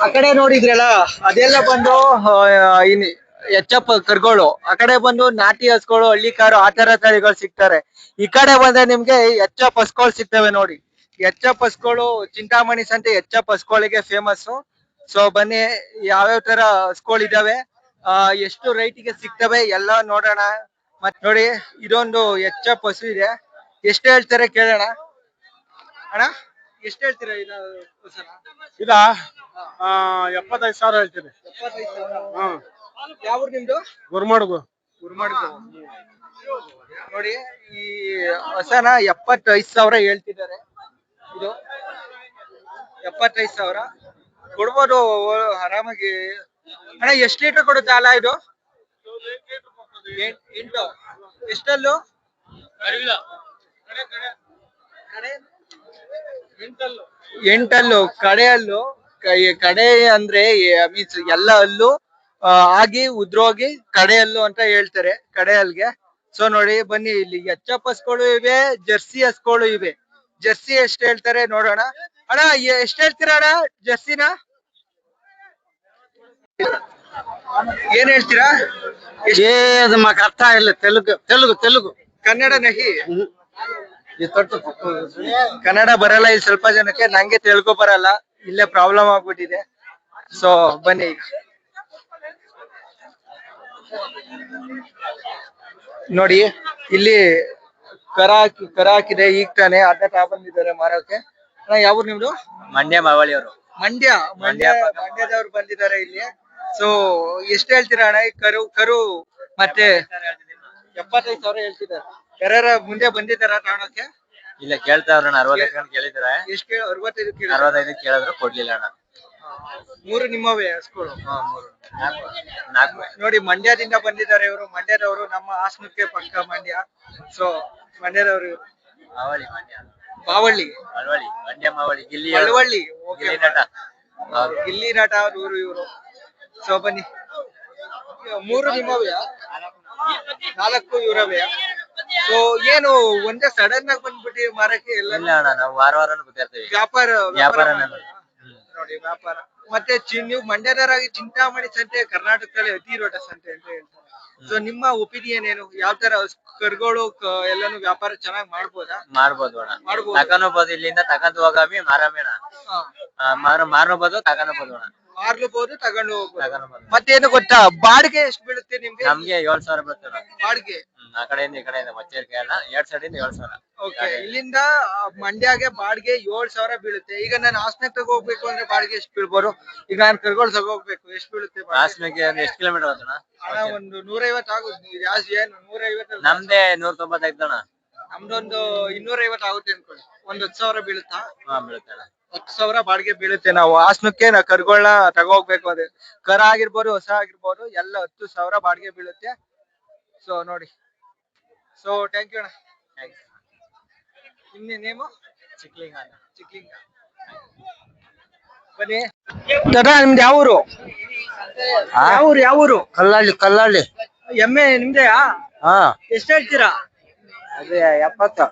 ಆ ಕಡೆ ನೋಡಿದ್ರಲ್ಲ ಅದೆಲ್ಲ ಬಂದು ಇನ್ ಎಚ್.ಎಫ್ ಕರ್ಗಳು, ಆ ಕಡೆ ಬಂದು ನಾಟಿ ಹಸ್ಗಳು, ಹಳ್ಳಿ ಕಾರು ಆತರ ತಳಿಗಳು ಸಿಗ್ತಾರೆ. ಈ ಕಡೆ ಬಂದ್ರೆ ನಿಮ್ಗೆ ಎಚ್.ಎಫ್ ಹಸ್ಗಳು ಸಿಗ್ತವೆ ನೋಡಿ. ಎಚ್.ಎಫ್ ಹಸ್ಗಳು ಚಿಂತಾಮಣಿ ಸಂತೆ ಎಚ್.ಎಫ್ ಹಸ್ಗಳಿಗೆ ಫೇಮಸ್. ಸೊ ಬನ್ನಿ ಯಾವ್ಯಾವ ತರ ಹಸ್ಗಳು ಇದಾವೆ, ಎಷ್ಟು ರೇಟಿಗೆ ಸಿಗ್ತವೆ ಎಲ್ಲ ನೋಡೋಣ. ಮತ್ ನೋಡಿ ಇದೊಂದು ಎಚ್.ಎಫ್ ಹಸು ಇದೆ, ಎಷ್ಟು ಹೇಳ್ತಾರೆ ಕೇಳೋಣ. ಅಣ್ಣ ಎಷ್ಟು ಹೇಳ್ತೀರಾ ಇದಾ 75,000 ಹೇಳ್ತೀನಿ. 75,000. ಯಾವ ನಿಮ್ದು? ಗುರ್ಮಡ್ಗು. ನೋಡಿ ಈ ಹೊಸನ 75,000 ಹೇಳ್ತಿದ್ದಾರೆ. ಇದು 75,000 ಕೊಡ್ಬೋದು ಆರಾಮಾಗಿ. ಅಣ್ಣ ಎಷ್ಟು ಲೀಟರ್ ಕೊಡುತ್ತೆ ಹಾಲ ಇದು? 8. ಎಷ್ಟಲ್ಲೂ? 8 ಕಡೆಯಲ್ಲು. ಕಡೆ ಅಂದ್ರೆ ಮೀನ್ಸ್ ಎಲ್ಲ ಹಲ್ಲು ಆಗಿ ಉದ್ರೋಗಿ ಕಡೆಯಲ್ಲು ಅಂತ ಹೇಳ್ತಾರೆ, ಕಡೆಯಲ್ಗೆ. ಸೊ ನೋಡಿ ಬನ್ನಿ, ಇಲ್ಲಿ ಎಚ್.ಎಫ್ ಹಸ್ಗಳು ಇವೆ, ಜರ್ಸಿ ಹಸ್ಗಳು ಇವೆ. ಜರ್ಸಿ ಎಷ್ಟು ಹೇಳ್ತಾರೆ ನೋಡೋಣ. ಅಣ್ಣ ಎಷ್ಟು ಹೇಳ್ತೀರಾ ಅಣ್ಣ ಜರ್ಸಿನ? ಏನ್ ಹೇಳ್ತೀರಾ? ಅರ್ಥ ಇಲ್ಲ. ತೆಲುಗು ಕನ್ನಡ ನಹಿ. ಕನ್ನಡ ಬರಲ್ಲ ಇಲ್ಲಿ ಸ್ವಲ್ಪ ಜನಕ್ಕೆ, ನಂಗೆ ತೆಲುಗು ಬರಲ್ಲ, ಇಲ್ಲೇ ಪ್ರಾಬ್ಲಮ್ ಆಗ್ಬಿಟ್ಟಿದೆ. ಸೊ ಬನ್ನಿ ಈಗ ನೋಡಿ, ಇಲ್ಲಿ ಕರ ಹಾಕಿದೆ ಈಗ ತಾನೆ, ಅದನ್ನ ತಗೊಂಡ್ಬಂದಿದ್ದಾರೆ ಮಾರೋಕೆ. ಯಾವ ನಿಮ್ದು? ಮಂಡ್ಯ ಮಾವಳಿ ಅವರು. ಮಂಡ್ಯದವ್ರು ಬಂದಿದ್ದಾರೆ ಇಲ್ಲಿ. ಸೊ ಎಷ್ಟು ಹೇಳ್ತೀರಾ ಅಣ್ಣ ಈ ಕರು ಮತ್ತೆ? 75,000 ಹೇಳ್ತಿದ್ದಾರೆ. ಯಾರ ಮುಂದೆ ಬಂದಿದ್ದಾರ ತಗೊಳಕ್ಕೆ? ಇಲ್ಲ, ಕೇಳ್ತಾವ್ರ 65 ಕೇಳಿದ್ರೆ. ಎಷ್ಟು? 65 ಕೇಳಿದ್ರು ಕೊಡ್ಲಿಲ್ಲ ಅಣ್ಣ. 3 ನಿಮ್ಮವೇ ಹಸ್ಗಳು? 4. ನೋಡಿ ಮಂಡ್ಯದಿಂದ ಬಂದಿದ್ದಾರೆ ಇವರು, ಮಂಡ್ಯದವರು, ನಮ್ಮ ಹಾಸನಕ್ಕೆ ಪಕ್ಕ ಮಂಡ್ಯ. ಸೊ ಮಂಡ್ಯದವರು. ಮಾವಳ್ಳಿ ಮಂಡ್ಯ ಮಾವಳಿ ಗಿಲ್ಲಿ ನಟ. ಗಿಲ್ಲಿ ನಟ ಇವರು. ಸೊ ಬನ್ನಿ, 3 ನಿಮ್ಮವೇ? 4 ಇವರವೇ? ಸೊ ಏನು ಒಂದೇ ಸಡನ್ ಆಗಿ ಬಂದ್ಬಿಟ್ಟು ಮಾರಕ್ಕೆ? ಎಲ್ಲ ನಾವು ವಾರ ಗೊತ್ತಿರ್ತೀವಿ. ವ್ಯಾಪಾರ ನೋಡಿ, ವ್ಯಾಪಾರ. ಮತ್ತೆ ನೀವು ಮಂಡ್ಯದವರಾಗಿ ಚಿಂತಾಮಣಿ ಸಂತೆ ಕರ್ನಾಟಕದಲ್ಲಿ ಅತಿ ದೊಡ್ಡ ಸಂತೆ ಅಂತ ಹೇಳ್ತಾರೆ. ಸೊ ನಿಮ್ಮ ಒಪಿನಿಯನ್ ಏನು? ಯಾವ ತರ ಕರುಗಳು ಎಲ್ಲಾನು ವ್ಯಾಪಾರ ಚೆನ್ನಾಗಿ ಮಾಡ್ಬೋದಾ? ಮಾಡ್ಬೋದು ಅಣ್ಣ, ತಕೊಂಡ್ಬೋದು. ಇಲ್ಲಿಂದ ತಕೊಂಡ್ ಹೋಗಾಮಿ ಮಾರಾಮೇಣ, ಮಾರಬಹುದು ತಕೊಂಡ್ಬೋದು ಅಣ್ಣ. ಮಾರ್ಲಬಹುದು, ತಗೊಂಡು ಹೋಗ್ಬೋದು. ಮತ್ತೇನು ಗೊತ್ತಾ, ಬಾಡಿಗೆ ಎಷ್ಟು ಬೀಳುತ್ತೆ ನಿಮ್ಗೆ? ನಮ್ಗೆ 7,000 ಬರ್ತದೆ ಬಾಡಿಗೆ. ಆ ಕಡೆಯಿಂದ ಈ ಕಡೆಯಿಂದ ಮಚ್ಚೇರಿಕೆ ಎಲ್ಲ 2 ಸೈಡಿಂದ 7,000. ಓಕೆ, ಇಲ್ಲಿಂದ ಮಂಡ್ಯಗೆ ಬಾಡಿಗೆ 7,000 ಬೀಳುತ್ತೆ. ಈಗ ನಾನು ಹಾಸನಕ್ಕೆ ತಗೋಗ್ಬೇಕು ಅಂದ್ರೆ ಬಾಡಿಗೆ ಎಷ್ಟು ಬೀಳ್ಬೋದು? ಈಗ ನಾನು ಕರ್ಗೋಳ್ ತಗೋಗ್ಬೇಕು, ಎಷ್ಟು ಬೀಳುತ್ತೆ? ಹಾಸನಕ್ಕೆ ಎಷ್ಟು ಕಿಲೋಮೀಟರ್ ಆಗುತ್ತಣ್ಣ? ಒಂದು 150 ಆಗುತ್ತೆ. ಜಾಸ್ತಿ ಏನು 150? ನಮ್ದೇ 190 ಅಣ್ಣ. ನಮ್ದೊಂದು 250 ಆಗುತ್ತೆ ಅನ್ಕೊಳ್ಳಿ. ಒಂದು 10,000 ಬೀಳುತ್ತಾ? ಬೀಳುತ್ತೆ ಅಣ್ಣ. 10,000 ಬಾಡಿಗೆ ಬೀಳುತ್ತೆ. ನಾವು ಹಾಸನಕ್ಕೆ ಕರುಗಳನ್ನ ತಗೋಗ್ಬೇಕು, ಅದೇ ಕರ ಆಗಿರ್ಬೋದು ಹೊಸ ಆಗಿರ್ಬೋದು ಎಲ್ಲ 10,000 ಬಾಡಿಗೆ ಬೀಳುತ್ತೆ. ಸೊ ನೋಡಿ. ಸೊ ಥ್ಯಾಂಕ್ ಯು ಅಣ್ಣ. ನಿಮ್ಮ ನೇಮು? ಚಿಕ್ಲಿಂಗ. ಬನ್ನಿ ದಾದಾ, ನಿಮ್ದು ಯಾವ ಊರು? ಯಾವ ಊರು? ಕಲ್ಲಳ್ಳಿ. ಎಮ್ಮೆ ನಿಮ್ದೆಯಾ? ಎಷ್ಟು ಹೇಳ್ತೀರಾ? ಅದೇ 70.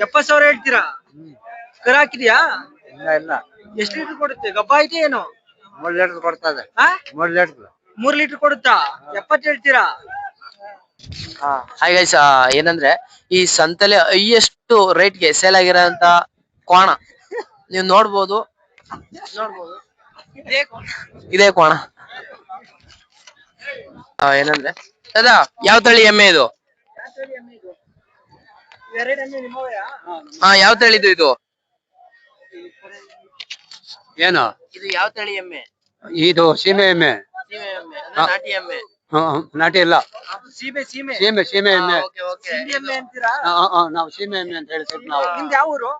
70,000 ಹೇಳ್ತೀರಾ? ಕರ ಹಾಕಿದ್ಯಾ? ಇಲ್ಲ. ಎಷ್ಟು ಲೀಟರ್ ಕೊಡುತ್ತೆ? ಗಬ್ಬ ಐತೆ ಏನು? 3 ಲೀಟರ್ ಕೊಡ್ತದೆ. 3 ಲೀಟರ್. 3 ಲೀಟರ್ ಕೊಡುತ್ತಾ? 70 ಹೇಳ್ತೀರಾ? ಹಾಯ್ ಗೈಸ್, ಏನಂದ್ರೆ ಈ ಸಂತೆಲೆ ಹೈಯೆಸ್ಟ್ ರೇಟ್ಗೆ ಸೇಲ್ ಆಗಿರೋಂತ ಕೋಣ ನೀವು ನೋಡ್ಬೋದು. ಇದೇ ಕೋಣ. ಏನಂದ್ರೆ ದಾದಾ, ಯಾವ ತಳಿ ಎಮ್ಮೆ ಇದು? ಯಾವ ತಳಿದು ಇದು? ಏನು ಇದು ಯಾವ ತಳಿ ಎಮ್ಮೆ? ಇದು ಸೀಮೆ ಎಮ್ಮೆ. ನಾಟಿ ಎಮ್ಮೆ? ನಾಟಿ ಇಲ್ಲ, ಸೀಮೆ. ಸೀಮೆ ಎಮ್ಮೆ. ಎಮ್ಮೆ ಅಂತೀರಾ? ನಾವು ಸೀಮೆ ಎಮ್ಮೆ ಅಂತ ಹೇಳ್ತೀವಿ ನಾವು. ನಿಮ್ದು ಯಾವ ಊರು?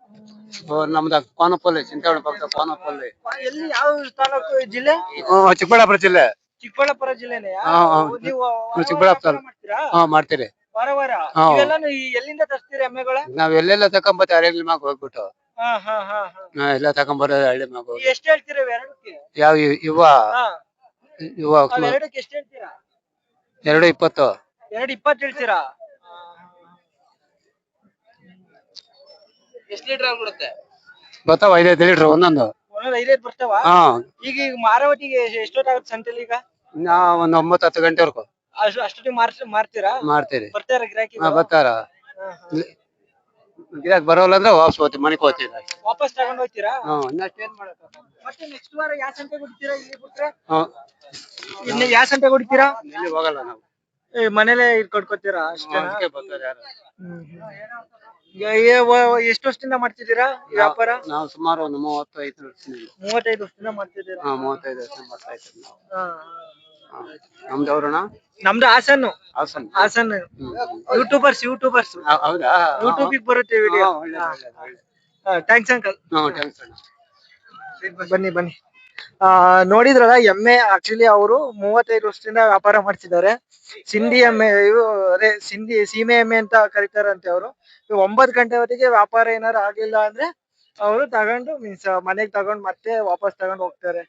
ನಮ್ದು ಕೋನಪಲ್ಲಿ, ಚಿಂತಾಮಣಿ ಪಕ್ಕ ಕೋನಪಲ್ಲಿ. ಎಲ್ಲಿ, ಯಾವ ತಾಲೂಕು, ಜಿಲ್ಲೆ? ಚಿಕ್ಕಬಳ್ಳಾಪುರ ಜಿಲ್ಲೆ. ಚಿಕ್ಕಬಳ್ಳಾಪುರ ಜಿಲ್ಲೆನೇ? ನೀವು ಚಿಕ್ಕಬಳ್ಳಾಪುರ ಮಾಡ್ತೀರಿ ವಾರ? ಇವೆಲ್ಲಾನು ಎಲ್ಲಿಂದ ತರ್ತೀರಿ ಎಮ್ಮೆಗಳ? ನಾವ್ ಎಲ್ಲೆಲ್ಲ ತಕೊಂಬತ್ತೀವಿ, ಹಳ್ಳಿ ಮ್ಯಾಗ ಹೋಗ್ಬಿಟ್ಟು ಎಲ್ಲ ತಕೊಂಬರೋದು ಹಳ್ಳಿ ಮ್ಯಾಗ ಹೋಗಿ. ಎಷ್ಟು ಹೇಳ್ತೀರಾ ಎರಡಕ್ಕೆ? ಯಾವ ಇವ ಎರಡಕ್ಕೆ ಎಷ್ಟು ಹೇಳ್ತೀರಾ? 220. 220 ಹೇಳ್ತೀರಾ? ಎಷ್ಟು ಲೀಟರ್ ಕೊಡುತ್ತೆ? ಬರ್ತಾವ 5 ಲೀಟರ್ ಒಂದೊಂದು. ಒಂದೊಂದ್ 5 ಬರ್ತಾವ. ಹಾ ಈಗ ಮಾರಾವತಿಗೆ ಎಷ್ಟೊತ್ತಾಗುತ್ತೆ ಸಂತೆಲಿ ಈಗ? ನಾ ಒಂದ್ 9-10 ಗಂಟೆವರೆಗೂ ಅಷ್ಟೊತ್ತಿಗೆ ಮಾರ್ತೀರಾ? ಮಾಡ್ತೀರಿ. ಬರ್ತಾರ ಗಿರಾಕಿ? ಬರ್ತಾರ. ಗಿರಾಕ್ ಬರೋಲ್ಲ ಅಂದ್ರೆ ವಾಪಸ್ ಹೋಗ್ತೀವಿ, ಮನೆಗೆ ಹೋಗ್ತೀವಿ. ವಾಪಸ್ ತಗೊಂಡ್ ಹೋಗ್ತೀರಾ? ಇನ್ನಷ್ಟೇನ್ ಮಾಡಕ್ಕ. ಮತ್ತೆ ನೆಕ್ಸ್ಟ್ ವಾರ ಯಾವ ಸಂತೆಗೆ ಹೊಡಿತೀರಾ? ಇಲ್ಲಿ ಬಿಟ್ರೆ ಹ್ಮ್ ಇನ್ನು ಯಾವ ಸಂತೆಗೆ ಹೊಡಿತೀರಾ? ಎಲ್ಲಿ ಹೋಗಲ್ಲ ನಾವು. ಮನೇಲೆ ಇಟ್ಕೊಡ್ಕೋತೀರಾ ಅಷ್ಟೇನಾ? ಅದಕ್ಕೆ ಬರ್ತಾರೆ ಯಾರು. ಎಷ್ಟು ವರ್ಷದಿಂದ ಮಾಡ್ತಿದ್ದೀರಾ ಈ ವ್ಯಾಪಾರ? ನಾವು ಸುಮಾರು ಒಂದು 35 ವರ್ಷದಿಂದ. 35 ವರ್ಷದಿಂದ ಮಾಡ್ತಿದ್ದೀರಾ? 35 ವರ್ಷ ಮಾಡ್ತಾ ಇದ್ದೀವಿ ನಾವು. ಹಾ. ನಮ್ದವ್ರಣ ನಮ್ದು ಹಾಸನ್. ಹಾಸನ್. ಹಾಸನ್ ಯೂಟ್ಯೂಬರ್ಸ್. ಹೌದಾ? ಯೂಟ್ಯೂಬ್ ಒಳಗೆ ವಿಡಿಯೋ. Thanks uncle. ಥ್ಯಾಂಕ್ಸ್ ಅಣ್ಣ. ಬನ್ನಿ. ನೋಡಿದ್ರಲ್ಲ, ಎಮ್ಮೆ ಆಕ್ಚುಲಿ ಅವರು 35 ವರ್ಷದಿಂದ ವ್ಯಾಪಾರ ಮಾಡ್ತಿದ್ದಾರೆ. ಸಿಂಧಿ ಎಮ್ಮೆ, ಅದೇ ಸೀಮೆ ಎಮ್ಮೆ ಅಂತ ಕರೀತಾರಂತೆ ಅವರು. 9 ಗಂಟೆ ಹೊತ್ತಿಗೆ ವ್ಯಾಪಾರ ಏನಾರು ಆಗಿಲ್ಲ ಅಂದ್ರೆ ಅವರು ತಗೊಂಡು ಮೀನ್ಸ್ ಮನೆಗೆ ತಗೊಂಡು ಮತ್ತೆ ವಾಪಸ್ ತಗೊಂಡು ಹೋಗ್ತಾರೆ.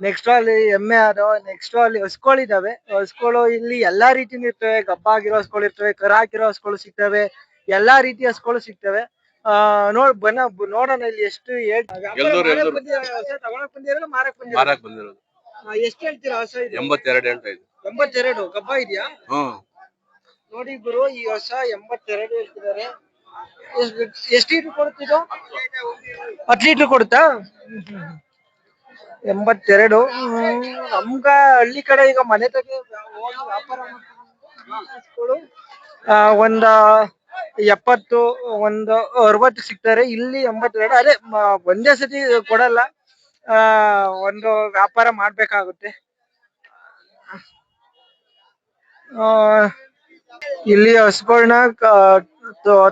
ನೆಕ್ಸ್ಟ್ ಅಲ್ಲಿ ಎಮ್ಮೆ ನೆಕ್ಸ್ಟ್ ಅಲ್ಲಿ ಹಸುಗಳಿದಾವೆ. ಹಸುಗಳು ಇಲ್ಲಿ ಎಲ್ಲಾ ರೀತಿನೂ ಇರ್ತವೆ. ಗಬ್ಬ ಆಗಿರೋ ಹಸುಗಳು ಇರ್ತವೆ, ಕರ ಹಾಕಿರೋ ಹಸುಗಳು ಸಿಗ್ತವೆ, ಎಲ್ಲಾ ರೀತಿಯ ಹಸುಗಳು ಸಿಗ್ತವೆ. ನೋಡೋಣ ಇಲ್ಲಿ ಎಷ್ಟು ತಗೊಳಕ್ ಬಂದಿರಲ್ಲ, ಮಾರಕ್ ಬಂದಿರೋದು. ಎಷ್ಟು ಹೇಳ್ತೀರಾ ಹೊಸ? 82 ಹೇಳ್ತಾ ಇದ್ದೆ. 82 ಗಬ್ಬ ಇದೆಯಾ? ನೋಡಿ ಗುರು, ಈ ಹೊಸ 82 ಹೇಳ್ತಿದ್ದಾರೆ. ಎಷ್ಟು ಲೀಟರ್ ಕೊಡುತ್ತಿದ್ದು? 10 ಲೀಟರ್ ಕೊಡುತ್ತಾ? 82. ನಮ್ಗ ಹಳ್ಳಿ ಕಡೆ ಈಗ ಮನೆ ತಗ ಹೋಗಿ ವ್ಯಾಪಾರ ಮಾಡ್ಕೊಂಡು ಒಂದ 70, ಒಂದು 60 ಸಿಗ್ತಾರೆ. ಇಲ್ಲಿ 82. ಅದೇ ಒಂದೇ ಸತಿ ಕೊಡಲ್ಲ, ಒಂದು ವ್ಯಾಪಾರ ಮಾಡ್ಬೇಕಾಗುತ್ತೆ. ಇಲ್ಲಿ ಹಸುಗಳನ್ನ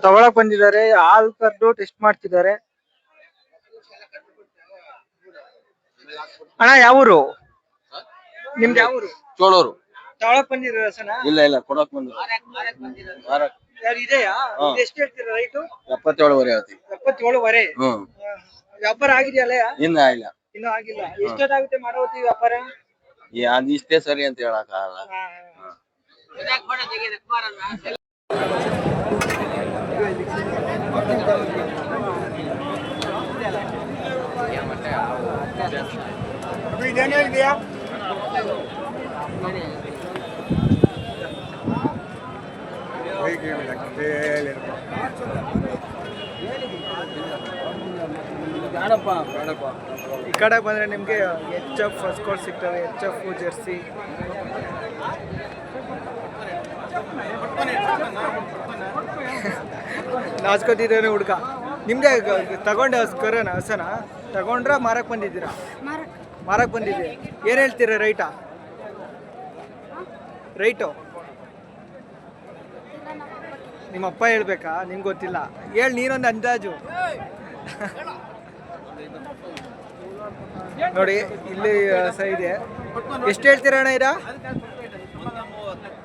ತಗೊಳಕ್ ಬಂದಿದ್ದಾರೆ. ಹಾಲ್ ಕರ್ದು ಟೆಸ್ಟ್ ಮಾಡ್ತಿದ್ದಾರೆ. ಅಣ್ಣ ಯಾವೂರು ನಿಮ್ದು? ಯಾವೂರು? ಚೋಳೂರು. ತಗೊಳಕ್ ಬಂದಿರೋ ಹಸನ? ಇಲ್ಲ ಕೊಡಕ್ ಬಂದ್ರು. ಇದೆಯಾ? ಎಷ್ಟು ಹೇಳ್ತೀರಾ ರೈಟು? 77 ಹೇಳ್ತೀವಿ. 77. ವ್ಯಾಪಾರ ಆಗಿದೆಯಲ್ಲ? ಇನ್ನ ಇಲ್ಲ. ಇನ್ನೂ ಆಗಿಲ್ಲ. ಎಷ್ಟೊತ್ತಾಗುತ್ತೆ ಮಾರಾವತಿ ವ್ಯಾಪಾರ? ಇಷ್ಟೇ ಸರಿ ಅಂತ ಹೇಳಕ್ ಆಗಲ್ಲ. ಈ ಕಡೆ ಬಂದ್ರೆ ನಿಮ್ಗೆ HF ಹಸುಗಳು ಸಿಗ್ತವೆ. HF Jersey. ನಾಚ್ಕೋತಿದ್ದೇನೆ ಹುಡ್ಗ. ನಿಮ್ದೆ ತಗೊಂಡೆ ಕರನ ಹಸನ ತಗೊಂಡ್ರ ಮಾರಕ್ ಬಂದಿದ್ದೀರಾ? ಮಾರಕ್ ಬಂದಿದ್ದೀರಿ. ಏನ್ ಹೇಳ್ತೀರಾ ರೈಟು? ನಿಮ್ಮಪ್ಪ ಹೇಳ್ಬೇಕಾ? ನಿಮ್ಗೆ ಗೊತ್ತಿಲ್ಲ. ಹೇಳಿ ನೀನೊಂದು ಅಂದಾಜು. ನೋಡಿ ಇಲ್ಲಿ ಹಸ ಇದೆ. ಎಷ್ಟು ಹೇಳ್ತೀರಾ ಅಣ್ಣ ಇದ?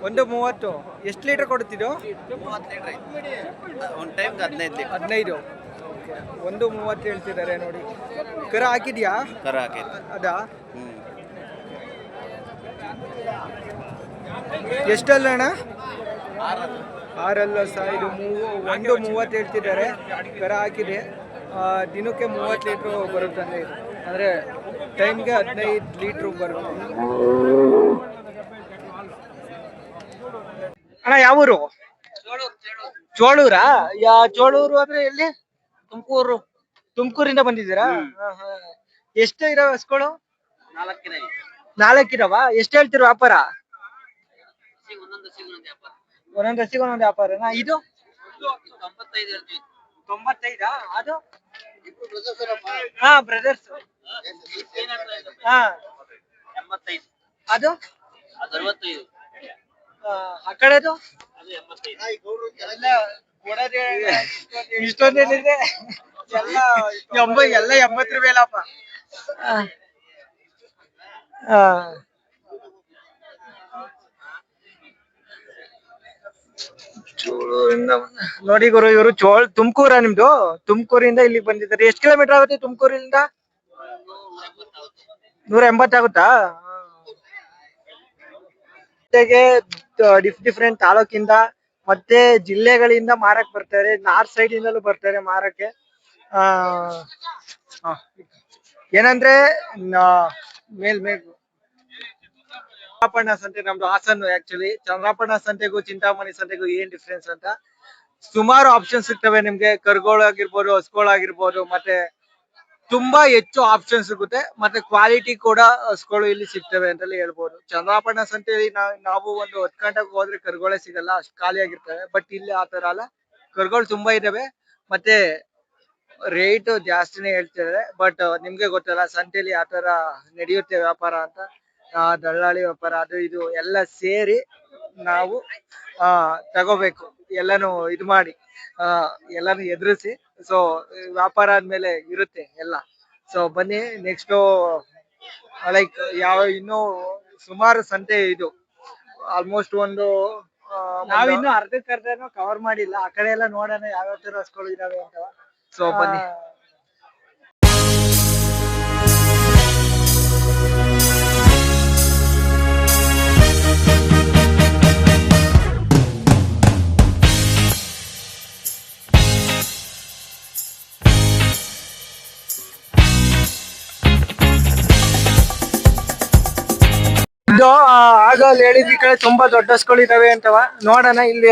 130. ಎಷ್ಟು ಲೀಟರ್ ಕೊಡುತ್ತಿದ್ದು? 15. 130 ಹೇಳ್ತಿದ್ದಾರೆ ನೋಡಿ. ಕರ ಹಾಕಿದ್ಯಾ? ಅದಾ? ಎಷ್ಟಲ್ಲ ಅಣ್ಣ? 6 ಹಸ ಇದು. 130 ಹೇಳ್ತಿದ್ದಾರೆ. ಕರ ಹಾಕಿದೆ. ದಿನಕ್ಕೆ 30 ಲೀಟ್ರು ಬರುತ್ತಂದ್ರೆ ಇದು. ಅಂದ್ರೆ ಟೈಮ್ಗೆ 15 ಲೀಟ್ರು ಬರುತ್ತೆ. ಅಣ್ಣ ಯಾವೂರು? ಚೋಳೂರಾ? ಚೋಳೂರು ಅಂದ್ರೆ ಎಲ್ಲಿ? ತುಮಕೂರಿಂದ ಬಂದಿದ್ದೀರಾ? ಎಷ್ಟು ಇರೋ ಹಸುಗಳು? 4 ಇರವಾ? ಎಷ್ಟು ಹೇಳ್ತೀರ ವ್ಯಾಪಾರ? ಒಂದೊಂದು ಹಸಿಗೆ ಒಂದೊಂದು ವ್ಯಾಪಾರನಾ? ಇದು 95. ಅದು ಬ್ರದರ್ಸ್. ಅದು ಆ ಕಡೆದು ಇಷ್ಟೊಂದೇನಿದೆ? ಎಲ್ಲ 80 ರೂಪಾಯಿಲಪ್ಪ. ನೋಡಿ ಗುರು, ಇವರು ತುಮಕೂರ ನಿಮ್ದು? ತುಮಕೂರಿಂದ ಇಲ್ಲಿಗೆ ಬಂದಿದ್ದಾರೆ. ಎಷ್ಟು ಕಿಲೋಮೀಟರ್ ಆಗುತ್ತೆ ತುಮಕೂರಿಂದ? 180 ಆಗುತ್ತಾ? ಡಿಫ್ರೆಂಟ್ ತಾಲೂಕಿಂದ ಮತ್ತೆ ಜಿಲ್ಲೆಗಳಿಂದ ಮಾರಕ್ ಬರ್ತಾರೆ. ನಾರ್ತ್ ಸೈಡ್ ಇಂದಲೂ ಬರ್ತಾರೆ ಮಾರಕ್ಕೆ. ಆ ಆ, ಏನಂದ್ರೆ ಮೇಲ್ ಚಂದ್ರಾಪಣ್ಣ ಸಂತೆ ನಮ್ದು ಹಾಸನ್ ಆಕ್ಚುಲಿ. ಚಂದ್ರಾಪಣ್ಣ ಸಂತೆಗೂ ಚಿಂತಾಮಣಿ ಸಂತೆಗೂ ಏನ್ ಡಿಫ್ರೆನ್ಸ್ ಅಂತ, ಸುಮಾರು ಆಪ್ಷನ್ಸ್ ಸಿಗ್ತವೆ ನಿಮ್ಗೆ. ಕರ್ಗೋಳಾಗಿರ್ಬೋದು, ಹಸ್ಗಳಾಗಿರ್ಬೋದು, ಮತ್ತೆ ತುಂಬಾ ಹೆಚ್ಚು ಆಪ್ಷನ್ ಸಿಗುತ್ತೆ. ಮತ್ತೆ ಕ್ವಾಲಿಟಿ ಕೂಡ ಹಸ್ಗಳು ಇಲ್ಲಿ ಸಿಗ್ತವೆ ಅಂತಲೇ ಹೇಳ್ಬೋದು. ಚಂದ್ರಾಪಣ್ಣ ಸಂತೆಯಲ್ಲಿ ನಾವು ಒಂದು 10 ಗಂಟೆಗೆ ಹೋದ್ರೆ ಕರ್ಗೋಳೆ ಸಿಗಲ್ಲ, ಅಷ್ಟು ಖಾಲಿ ಆಗಿರ್ತವೆ. ಬಟ್ ಇಲ್ಲಿ ಆತರ ಅಲ್ಲ, ಕರ್ಗೋಳು ತುಂಬಾ ಇದಾವೆ. ಮತ್ತೆ ರೇಟ್ ಜಾಸ್ತಿನೇ ಹೇಳ್ತಿದ್ದಾರೆ. ಬಟ್ ನಿಮ್ಗೆ ಗೊತ್ತಲ್ಲ ಸಂತೆಲಿ ಆತರ ನಡೆಯುತ್ತೆ ವ್ಯಾಪಾರ ಅಂತ. ದಳ್ಳಾಳಿ ವ್ಯಾಪಾರ ಅದು ಇದು ಎಲ್ಲ ಸೇರಿ ನಾವು ತಗೋಬೇಕು. ಎಲ್ಲಾನು ಇದು ಮಾಡಿ ಎಲ್ಲಾನು ಎದುರಿಸಿ. ಸೊ ವ್ಯಾಪಾರ ಆದ್ಮೇಲೆ ಇರುತ್ತೆ ಎಲ್ಲ. ಸೊ ಬನ್ನಿ ನೆಕ್ಸ್ಟ್ ಲೈಕ್ ಇನ್ನೂ ಸುಮಾರು ಸಂತೆ ಇದು. ಆಲ್ಮೋಸ್ಟ್ ಒಂದು ನಾವಿನ್ನು ಅರ್ಧಕ್ಕರ್ಧನೂ ಕವರ್ ಮಾಡಿಲ್ಲ. ಆ ಕಡೆ ಎಲ್ಲ ನೋಡೋಣ ಯಾವ್ಯಾವ ತರ ಹಸ್ಗಳು ಇದಾವೆ ಅಂತ. ಸೊ ಬನ್ನಿ. ಇದು ಆಗ ಅಲ್ಲಿ ಹೇಳಿದ ಕಡೆ ತುಂಬಾ ದೊಡ್ಡ ಹಸ್ಗಳು ಇದಾವೆ ಅಂತವ. ನೋಡೋಣ ಇಲ್ಲಿ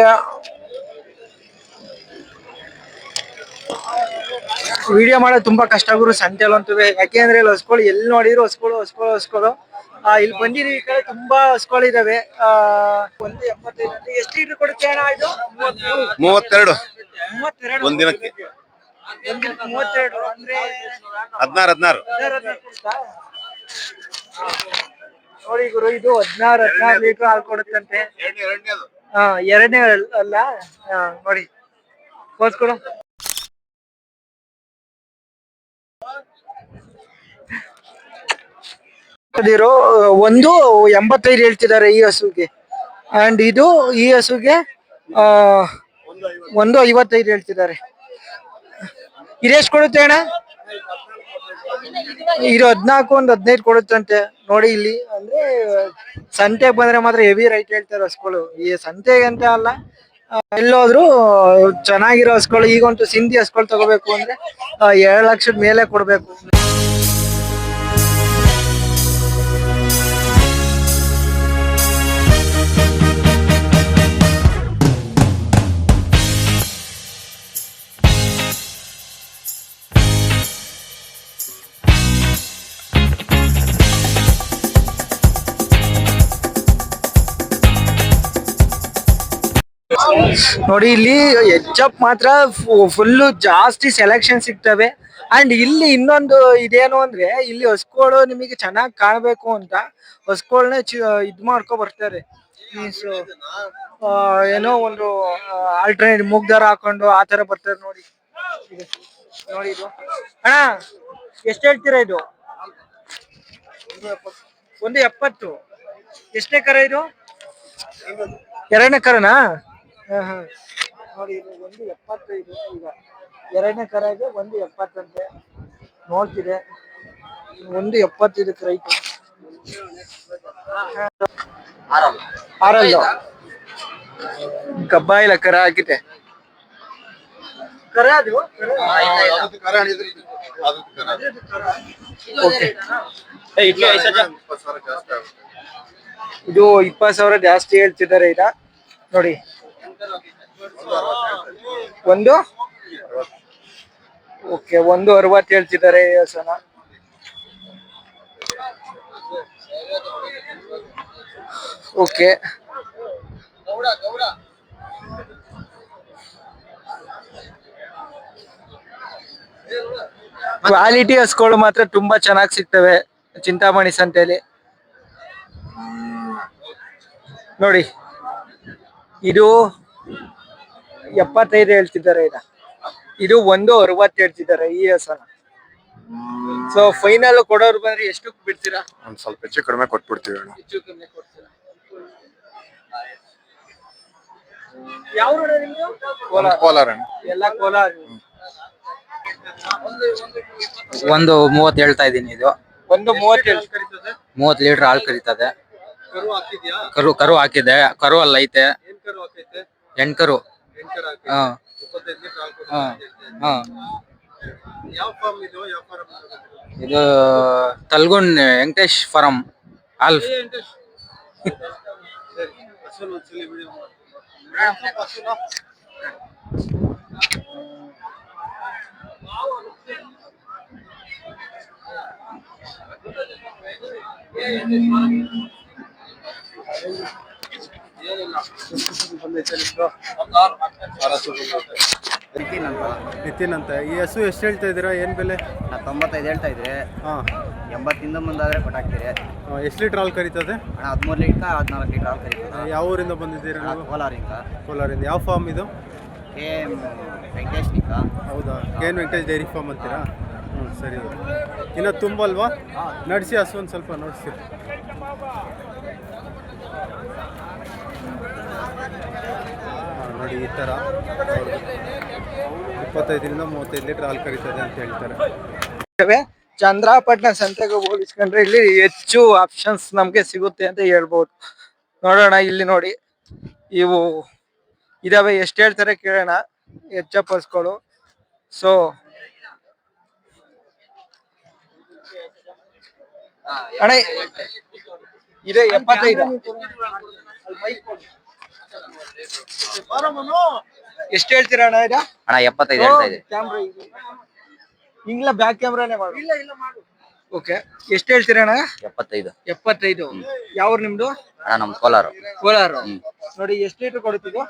ವಿಡಿಯೋ ಮಾಡೋದು ತುಂಬಾ ಕಷ್ಟ ಗುರು ಸಂತೆಲ್ ಅಂತವೆ. ಯಾಕೆಂದ್ರೆ ಇಲ್ಲಿ ಹಸ್ಗಳು ಎಲ್ಲಿ ನೋಡಿದ್ರು ಹಸ್ಗಳು. ಇಲ್ಲಿ ಬಂದಿರಿ ಈ ಕಡೆ ತುಂಬಾ ಹಸ್ಗಳು ಇದಾವೆ. 1.75 ಎಷ್ಟು ಲೀಟರ್ ಕೊಡುತ್ತೆ ಅಣ್ಣ ಇದು? 32 32 ಒಂದಿನಕ್ಕೆ 32 ಅಂದ್ರೆ 16 ನೋಡಿ ಗುರು, ಇದು 16 ಲೀಟರ್ ಹಾಲು ಕೊಡುತ್ತಂತೆ. ಎರಡನೇ ಅಲ್ಲ, ನೋಡಿ ಕೋಸ್ಕೊಡು. ಒಂದು 85 ಹೇಳ್ತಿದ್ದಾರೆ ಈ ಹಸುಗೆ. ಅಂಡ್ ಈ ಹಸುಗೆ 1.55 ಹೇಳ್ತಿದ್ದಾರೆ. ಇದೆಷ್ಟು ಕೊಡುತ್ತೆ ಅಣ್ಣ? ಇದು 14 ಒಂದು 15 ಕೊಡುತ್ತಂತೆ. ನೋಡಿ ಇಲ್ಲಿ ಅಂದ್ರೆ ಸಂತೆಗೆ ಬಂದ್ರೆ ಮಾತ್ರ ಹೆವಿ ರೈಟ್ ಹೇಳ್ತಾರೆ ಹಸ್ಗಳು. ಈ ಸಂತೆಗೆ ಅಂತ ಅಲ್ಲ, ಎಲ್ಲೋದ್ರು ಚೆನ್ನಾಗಿರೋ ಹಸ್ಗಳು. ಈಗಂತೂ ಸಿಂಧಿ ಹಸ್ಗಳು ತಗೋಬೇಕು ಅಂದ್ರೆ 2 ಲಕ್ಷದ ಮೇಲೆ ಕೊಡ್ಬೇಕು. ನೋಡಿ ಇಲ್ಲಿ ಎಚ್.ಎಫ್ ಮಾತ್ರ ಫುಲ್ಲು ಜಾಸ್ತಿ ಸೆಲೆಕ್ಷನ್ ಸಿಗ್ತವೆ. ಅಂಡ್ ಇಲ್ಲಿ ಇನ್ನೊಂದು ಇದೇನು ಅಂದ್ರೆ, ಇಲ್ಲಿ ಹಸ್ಗಳು ನಿಮಗೆ ಚೆನ್ನಾಗಿ ಕಾಣ್ಬೇಕು ಅಂತ ಹಸ್ಗಳನ್ನ ಇದ್ ಮಾಡ್ಕೊ ಬರ್ತಾರೆ. ಮೀನ್ಸ್ ಏನೋ ಒಂದು ಆಲ್ಟರ್ನೇಟ್ ಮೂಗ್ದಾರ ಹಾಕೊಂಡು ಆ ತರ ಬರ್ತಾರೆ. ನೋಡಿ ಇದು ಅಣ್ಣ ಎಷ್ಟು ಹೇಳ್ತೀರಾ ಇದು? 1.70. ಎಷ್ಟನೇ ಕರ ಇದು? 2ನೇ ಕರನಾ? ನೋಡಿ ಇದು 1.70 ಇದು. ಈಗ 2ನೇ ಕರ ಇದೆ, 1.70 ಅಂತೆ ನೋಡ್ತಿದೆ. 1.70 ಇದಕ್ಕೆ ರೈಟ್. ಆರಲ್ಲ ಕಬ್ಬಾಯಿಲ ಕರ ಹಾಕಿದೆ. ಕರ ಅದು ಇದು 20,000 ಜಾಸ್ತಿ ಹೇಳ್ತಿದ್ದಾರೆ. ಈಗ ನೋಡಿ ಒಂದು 1.60 ಹೇಳ್ತಿದ್ದಾರೆ ಈ ಹಸನ. ಓಕೆ ಕ್ವಾಲಿಟಿ ಹಸ್ಗಳು ಮಾತ್ರ ತುಂಬಾ ಚೆನ್ನಾಗಿ ಸಿಗ್ತವೆ ಚಿಂತಾಮಣಿ ಸಂತೆಯಲ್ಲಿ. ನೋಡಿ ಇದು 75 ಹೇಳ್ತಿದ್ದಾರೆ. ಇದು 1.60 ಹೇಳ್ತಿದ್ದಾರೆ ಈ ಹಸನ. ಸೊ ಫೈನಲ್ ಕೊಡೋರು ಬಂದ್ರೆ ಎಷ್ಟು ಬಿಡ್ತೀರಾ? ಒಂದ್ ಸ್ವಲ್ಪ ಹೆಚ್ಚು ಕಡಿಮೆ ಕೊಟ್ಬಿಡ್ತೀವಿ ಅಣ್ಣ. ಹೆಚ್ಚು ಕಮ್ಮಿ ಕೊಡ್ತೀರಾ? ಯಾವ ಊರು ನಿಮ್ದು? ಕೋಲಾರ ಅಣ್ಣ. ಎಲ್ಲ ಕೋಲಾರ. 1.30 ಹೇಳ್ತಾ ಇದೀನಿ. ಇದು 1.30 30 ಲೀಟರ್ ಹಾಲು ಕರೀತದೆ. ಕರು ಹಾಕಿದ್ಯಾ? ಕರು ಹಾಕಿದೆ. ಕರು ಅಲ್ಲ ಐತೆ, ಏನ್ ಕರು ಹಾಕೈತೆ? ಹೆಣ್ಕರು. ಹೆಣ್ಕರು ಹಾಕೈತೆ. ಹಾ 25 ಲೀಟರ್ ಹಾಲು ಹಾ ಕೊಡುತ್ತೆ. ಹಾ ಇದು ತಲ್ಗುನ್ ವೆಂಕಟೇಶ್ ಫಾರಂ ಆಲ್ಫ್. ನಿತಿನ್ ಅಂತ. ಈ ಹಸು ಎಷ್ಟು ಹೇಳ್ತಾ ಇದ್ದೀರಾ, ಏನ್ ಬೆಲೆ? 95 ಹೇಳ್ತಾ ಇದ್ರೆ ಹಾ 80 ಮುಂದಾದ್ರೆ ಕೊಟ್ಟಾಕ್ತೀರಿ. ಎಷ್ಟು ಲೀಟರ್ ಹಾಲು ಕರೀತದೆ? ಅಣ್ಣ 13 ಲೀಟರ್ 14 ಲೀಟರ್ ಹಾಲು ಕರೀತದೆ. ಯಾವ ಊರಿಂದ ಬಂದಿದ್ದೀರಾ ನೀವು? ಕೋಲಾರಿಂದ. ಕೋಲಾರಿಂದ. ಯಾವ ಫಾರ್ಮ್ ಇದು? KM ವೆಂಕಟೇಶ್ ನಿಕ್ಕ. ಹೌದಾ, KN ವೆಂಕಟೇಶ್ ಡೈರಿ ಫಾರ್ಮ್ ಅಂತೀರಾ? ಹ್ಞೂ ಸರಿ. ಇನ್ನು ತುಂಬಲ್ವಾ? ನಡೆಸಿ ಹಸು ಒಂದು ಸ್ವಲ್ಪ ನಡೆಸಿ. ನೋಡಿ ಈ ಥರ 25ರಿಂದ 35 ಲೀಟರ್ ಹಾಲು ಕರೀತದೆ ಅಂತ ಹೇಳ್ತಾರೆ. ಚಂದ್ರಾಪಟ್ಟಣ ಸಂತೆಗೆ ಹೋಲಿಸ್ಕೊಂಡ್ರೆ ಇಲ್ಲಿ ಹೆಚ್ಚು ಆಪ್ಷನ್ಸ್ ನಮ್ಗೆ ಸಿಗುತ್ತೆ ಅಂತ ಹೇಳ್ಬೋದು. ನೋಡೋಣ, ಇಲ್ಲಿ ನೋಡಿ ಇವು ಇದಾವೆ. ಎಷ್ಟು ಹೇಳ್ತಾರೆ ಕೇಳೋಣ. ಎಚ್.ಎಫ್ ಹಸುಗಳು. ಸೊ ಅಣ್ಣ ಇದೆ 75. ಎಷ್ಟು ಹೇಳ್ತೀರಾ ಅಣ್ಣ ಇದು? ಅಣ್ಣ 75 ಹೇಳ್ತಾ ಇದೆ. ಕ್ಯಾಮ್ರಾ ಹಿಂಗ್ಲ ಬ್ಯಾಕ್ ಕ್ಯಾಮ್ರಾನೇ ಮಾಡು. ಓಕೆ, ಎಷ್ಟು ಹೇಳ್ತೀರಾ ಅಣ್ಣ? 75. ಯಾವ ನಿಮ್ದು? ಅಣ್ಣ ನಮ್ ಕೋಲಾರ. ಕೋಲಾರ. ನೋಡಿ ಎಷ್ಟು ಲೀಟರ್ ಕೊಡುತ್ತಿದ್ದು?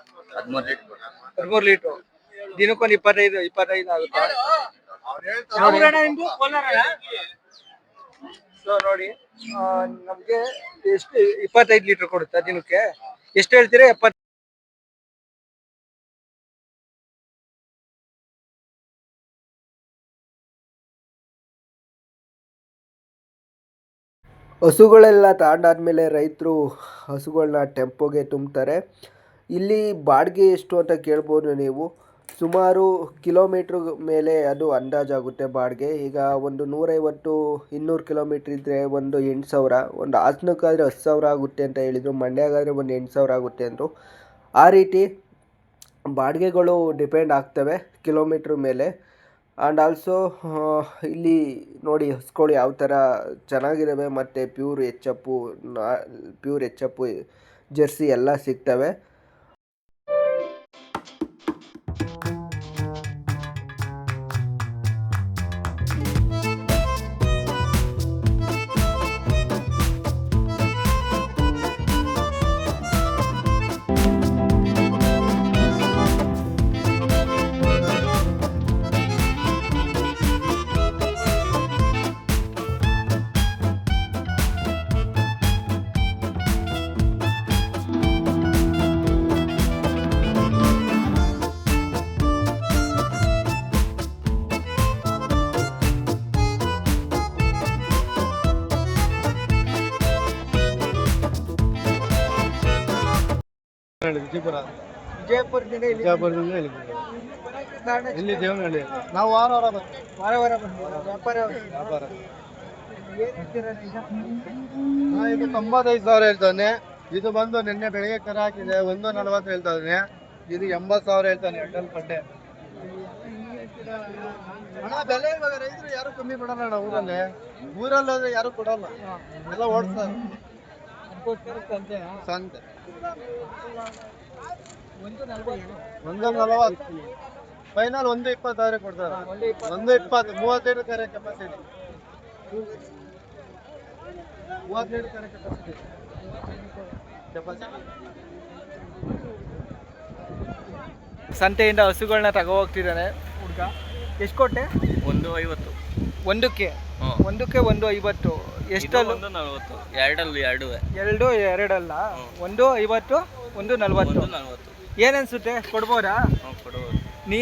13 ಲೀಟರ್. ದಿನಕ್ಕೊಂದು 25 ಆಗುತ್ತೆ. ಸೊ ನೋಡಿ, ನಮ್ಗೆ ಎಷ್ಟು 25 ಲೀಟರ್ ಕೊಡುತ್ತಾ ದಿನಕ್ಕೆ? ಎಷ್ಟು ಹೇಳ್ತೀರಾ? 70. ಹಸುಗಳೆಲ್ಲ ತಗೊಂಡಾದ್ಮೇಲೆ ರೈತರು ಹಸುಗಳನ್ನ ಟೆಂಪೋಗೆ ತುಂಬ್ತಾರೆ. ಇಲ್ಲಿ ಬಾಡಿಗೆ ಎಷ್ಟು ಅಂತ ಕೇಳ್ಬೋದು ನೀವು. ಸುಮಾರು ಕಿಲೋಮೀಟ್ರ್ ಮೇಲೆ ಅದು ಅಂದಾಜಾಗುತ್ತೆ ಬಾಡಿಗೆ. ಈಗ ಒಂದು 150-200 ಕಿಲೋಮೀಟ್ರ್ ಇದ್ದರೆ ಒಂದು 8,000, ಒಂದು ಹಾಸನಕ್ಕಾದರೆ 10,000 ಆಗುತ್ತೆ ಅಂತ ಹೇಳಿದರು, ಮಂಡ್ಯಗಾದರೆ ಒಂದು 8,000 ಆಗುತ್ತೆ ಅಂದರು. ಆ ರೀತಿ ಬಾಡಿಗೆಗಳು ಡಿಪೆಂಡ್ ಆಗ್ತವೆ ಕಿಲೋಮೀಟ್ರ್ ಮೇಲೆ. ಆ್ಯಂಡ್ ಆಲ್ಸೋ ಇಲ್ಲಿ ನೋಡಿ ಹಸುಗಳು ಯಾವ ಥರ ಚೆನ್ನಾಗಿದ್ದಾವೆ ಮತ್ತು ಪ್ಯೂರ್ ಎಚ್.ಎಫ್ ಜರ್ಸಿ ಎಲ್ಲ ಸಿಗ್ತವೆ. ವಿಜಯಪುರದಿಂದ ಇಲ್ಲಿ ದೇವನಹಳ್ಳಿ. ನಾವು ವಾರ ಬರ್ತೀವಿ. ವಾರ ವ್ಯಾಪಾರ. ಇದು 95,000 ಹೇಳ್ತಾನೆ. ಇದು ಬಂದು ನಿನ್ನೆ ಬೆಳಿಗ್ಗೆ ಕರ ಹಾಕಿದೆ 140 ಹೇಳ್ತಾನೆ. ಇದು 80,000 ಹೇಳ್ತಾನೆ. ಎಂಟಲ್ ಪಡ್ಡೆ ಅಣ್ಣ. ಬೆಲೆ ಇವಾಗ ರೈತರು ಯಾರು ಕಮ್ಮಿ ಕೊಡಲ್ಲ ಅಣ್ಣ. ಊರಲ್ಲಿ ಹೋದ್ರೆ ಯಾರು ಕೊಡಲ್ಲ, ಎಲ್ಲ ಓಡಿಸ್ತಾರೆ ಸಂತೆ. 140 ಫೈನಲ್ 120,000 ಕೊಡ್ತಾರೆ. 120, 35 ಕರೆ ಕೆಪಾಸಿಟಿ. 32 ಕರೆ ಕೆಪಾಸಿಟಿ. ಸಂತೆಯಿಂದ ಹಸುಗಳನ್ನ ತಗೋ ಹೋಗ್ತಿದ್ದಾನೆ ಹುಡುಗ. ಎಷ್ಟು ಕೊಟ್ಟೆ? 150. ಒಂದಕ್ಕೆ 150. ಎಷ್ಟಲ್ಲ? 140. ಎರಡಲ್ಲ. 150, 140. ಏನನ್ಸುತ್ತೆ, ಕೊಡ್ಬೋದಾ? ನೀ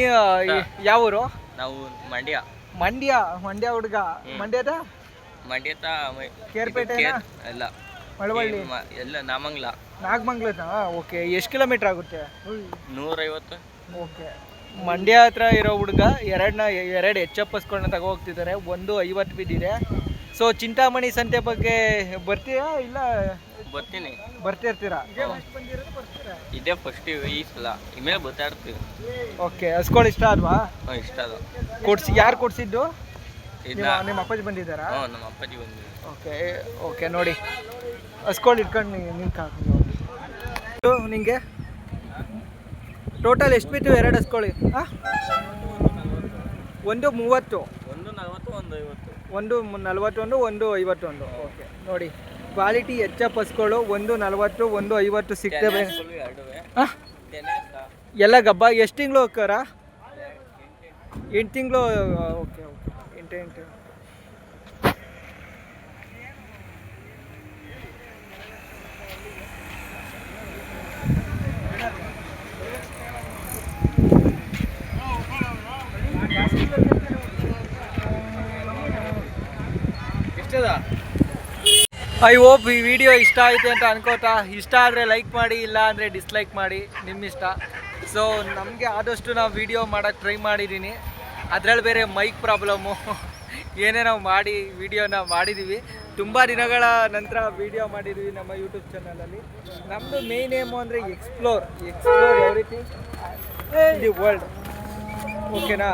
ಯಾವ ಊರು? ನಾವು ಮಂಡ್ಯ ಹುಡುಗ. ಮಂಡ್ಯದ ಕೇರ್ಪೇಟೆ ಎಲ್ಲ ಮಳವಳ್ಳಿ ಎಲ್ಲ ನಾಗಮಂಗ್ಲದ. ಓಕೆ, ಎಷ್ಟು ಕಿಲೋಮೀಟರ್ ಆಗುತ್ತೆ? 150. ಓಕೆ, ಮಂಡ್ಯ ಹತ್ರ ಇರೋ ಹುಡುಗ ಎರಡು ಎಚ್.ಎಫ್ ಹಸ್ಗಳನ್ನ ತಗೋ ಹೋಗ್ತಿದ್ದಾರೆ. 150 ಬಿದ್ದಿದೆ. ಸೊ ಚಿಂತಾಮಣಿ ಸಂತೆ ಬಗ್ಗೆ ಬರ್ತೀರಾ ಇಲ್ಲ ಬರ್ತೀನಿ, ಬರ್ತಿರ್ತೀರಾ? ಇದೇ ಫಸ್ಟ್ ಈ ಸಲ, ಇಮೇಲೆ ಬರ್ತಾ ಇರ್ತೀವಿ. ಓಕೆ, ಹಸ್ಗಳು ಇಷ್ಟ ಅಲ್ವಾ? ಇಷ್ಟ ಅದ. ಯಾರು ಕೊಡ್ಸಿದ್ದು? ಇದನ್ನ ನಿಮ್ಮ ಅಪ್ಪಾಜಿ ಬಂದಿದ್ದಾರಾ? ನಮ್ಮ ಅಪ್ಪಾಜಿ ಬಂದಿದೆ. ಓಕೆ ಓಕೆ, ನೋಡಿ ಹಸ್ಗಳು ಇಟ್ಕೊಂಡು ನಿಂಗೆ ನಿಂಗೆ ಟೋಟಲ್ ಎಷ್ಟು ಬಿತ್ತು? 2 ಹಸ್ಕೊಳ್ಳಿ. ಹಾಂ, 130, 140, 141, ಓಕೆ. ನೋಡಿ ಕ್ವಾಲಿಟಿ ಎಚ್.ಎಫ್ ಹಸ್ಗಳು 140, 150 ಸಿಗ್ತವೆ. ಹಾಂ, ಎಲ್ಲ ಗಬ್ಬ. ಎಷ್ಟು ತಿಂಗಳು ಹೋಗ್ತಾರ? 8 ತಿಂಗಳು. Okay okay, 8. ಐ ಹೋಪ್ ಈ ವಿಡಿಯೋ ಇಷ್ಟ ಆಯಿತು ಅಂತ ಅನ್ಕೋತಾ. ಇಷ್ಟ ಆದರೆ ಲೈಕ್ ಮಾಡಿ, ಇಲ್ಲ ಅಂದರೆ ಡಿಸ್ಲೈಕ್ ಮಾಡಿ, ನಿಮ್ಮ ಇಷ್ಟ. ಸೊ ನಮಗೆ ಆದಷ್ಟು ನಾವು ವಿಡಿಯೋ ಮಾಡೋಕ್ಕೆ ಟ್ರೈ ಮಾಡಿದ್ದೀನಿ. ಅದರಲ್ಲಿ ಬೇರೆ ಮೈಕ್ ಪ್ರಾಬ್ಲಮ್ಮು ಏನೇನೋ ಮಾಡಿ ವಿಡಿಯೋನ ಮಾಡಿದ್ದೀವಿ. ತುಂಬ ದಿನಗಳ ನಂತರ ವಿಡಿಯೋ ಮಾಡಿದ್ದೀವಿ ನಮ್ಮ ಯೂಟ್ಯೂಬ್ ಚಾನಲಲ್ಲಿ. ನಮ್ಮದು ಮೇನ್ ಏಮು ಅಂದರೆ explore everything in the world. ಓಕೆನಾ?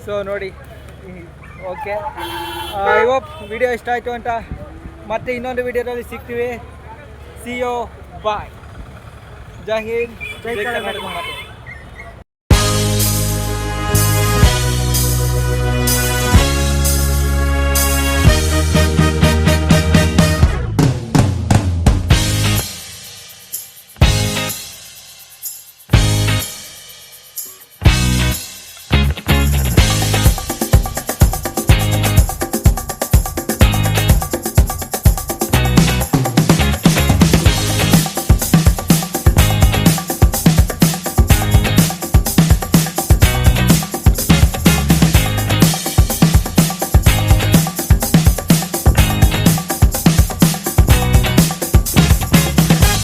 ಸೊ ನೋಡಿ, ಓಕೆ, ಐ ಹೋಪ್ ವಿಡಿಯೋ ಇಷ್ಟ ಆಯಿತು ಅಂತ. ಮತ್ತೆ ಇನ್ನೊಂದು ವಿಡಿಯೋದಲ್ಲಿ ಸಿಗ್ತೀವಿ. ಸಿ ಯು, ಬಾಯ್. ಜೈ ಹಿಂದ್, ಜೈ ಕರ್ನಾಟಕ ಮಾತೆ.